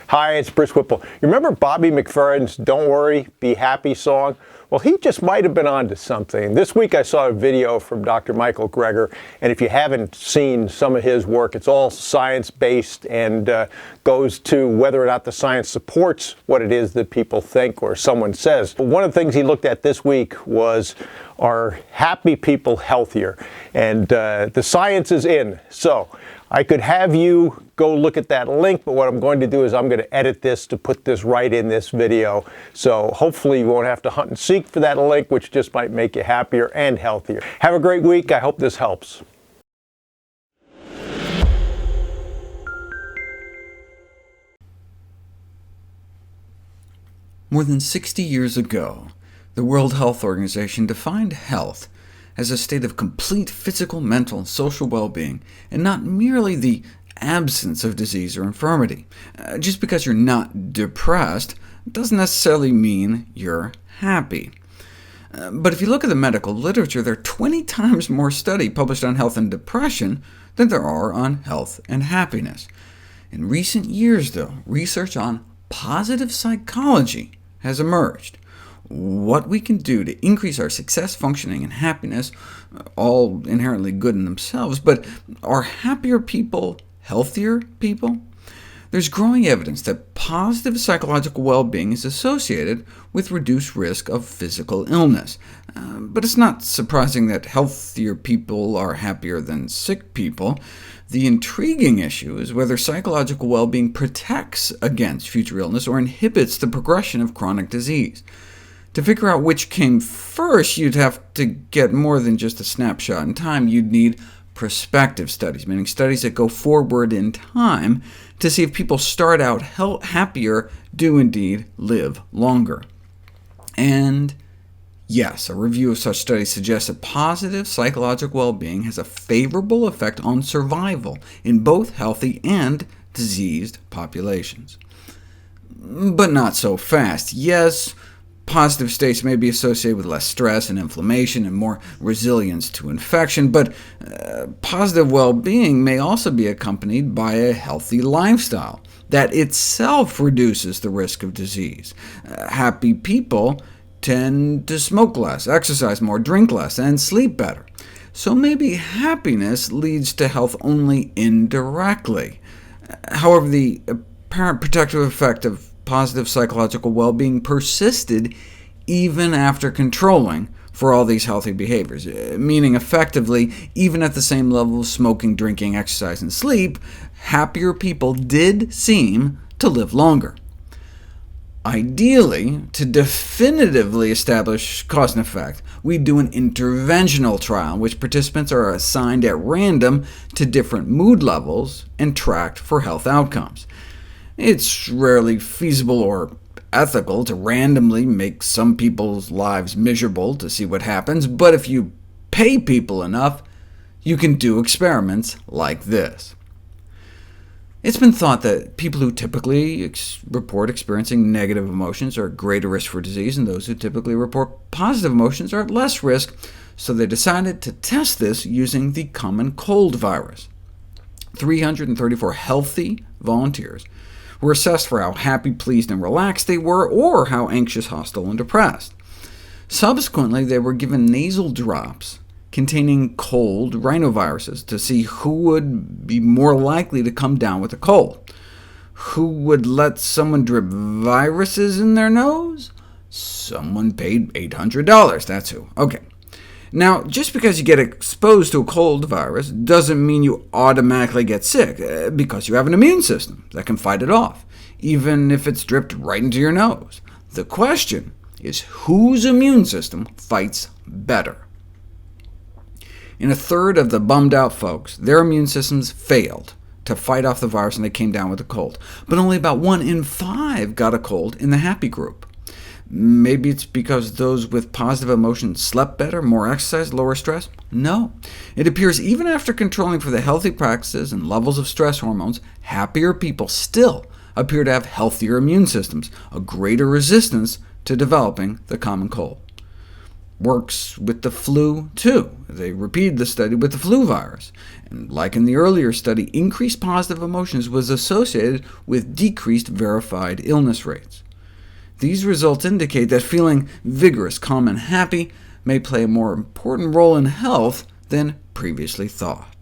Hi, it's Bruce Whipple. You remember Bobby McFerrin's Don't Worry, Be Happy song? Well, he just might have been onto something. This week I saw a video from Dr. Michael Greger, and if you haven't seen some of his work, it's all science-based and goes to whether or not the science supports what it is that people think or someone says. But one of the things he looked at this week was, are happy people healthier? And the science is in. So I could have you go look at that link, but what I'm going to do is I'm going to edit this to put this right in this video. So hopefully you won't have to hunt and seek for that link, which just might make you happier and healthier. Have a great week. I hope this helps. More than 60 years ago, the World Health Organization defined health as a state of complete physical, mental, and social well-being, and not merely the absence of disease or infirmity. Just because you're not depressed doesn't necessarily mean you're happy. But if you look at the medical literature, there are 20 times more studies published on health and depression than there are on health and happiness. In recent years, though, research on positive psychology has emerged. What we can do to increase our success, functioning, and happiness, all inherently good in themselves, but are happier people healthier people? There's growing evidence that positive psychological well-being is associated with reduced risk of physical illness. But it's not surprising that healthier people are happier than sick people. The intriguing issue is whether psychological well-being protects against future illness or inhibits the progression of chronic disease. To figure out which came first, you'd have to get more than just a snapshot in time. You'd need prospective studies, meaning studies that go forward in time to see if people start out happier do indeed live longer. And yes, a review of such studies suggests that positive psychological well-being has a favorable effect on survival in both healthy and diseased populations. But not so fast. Yes, positive states may be associated with less stress and inflammation and more resilience to infection, but positive well-being may also be accompanied by a healthy lifestyle that itself reduces the risk of disease. Happy people tend to smoke less, exercise more, drink less, and sleep better. So maybe happiness leads to health only indirectly. However, the apparent protective effect of positive psychological well-being persisted even after controlling for all these healthy behaviors, meaning effectively, even at the same level of smoking, drinking, exercise, and sleep, happier people did seem to live longer. Ideally, to definitively establish cause and effect, we do an interventional trial in which participants are assigned at random to different mood levels and tracked for health outcomes. It's rarely feasible or ethical to randomly make some people's lives miserable to see what happens, but if you pay people enough, you can do experiments like this. It's been thought that people who typically report experiencing negative emotions are at greater risk for disease, and those who typically report positive emotions are at less risk, so they decided to test this using the common cold virus. 334 healthy volunteers were assessed for how happy, pleased, and relaxed they were, or how anxious, hostile, and depressed. Subsequently, they were given nasal drops containing cold rhinoviruses to see who would be more likely to come down with a cold. Who would let someone drip viruses in their nose? Someone paid $800, that's who. OK. Now, just because you get exposed to a cold virus doesn't mean you automatically get sick, because you have an immune system that can fight it off, even if it's dripped right into your nose. The question is whose immune system fights better. In a third of the bummed-out folks, their immune systems failed to fight off the virus and they came down with a cold, but only about 1 in 5 got a cold in the happy group. Maybe it's because those with positive emotions slept better, more exercise, lower stress? No. It appears even after controlling for the healthy practices and levels of stress hormones, happier people still appear to have healthier immune systems, a greater resistance to developing the common cold. works with the flu, too. They repeated the study with the flu virus, and like in the earlier study, increased positive emotions was associated with decreased verified illness rates. These results indicate that feeling vigorous, calm, and happy may play a more important role in health than previously thought.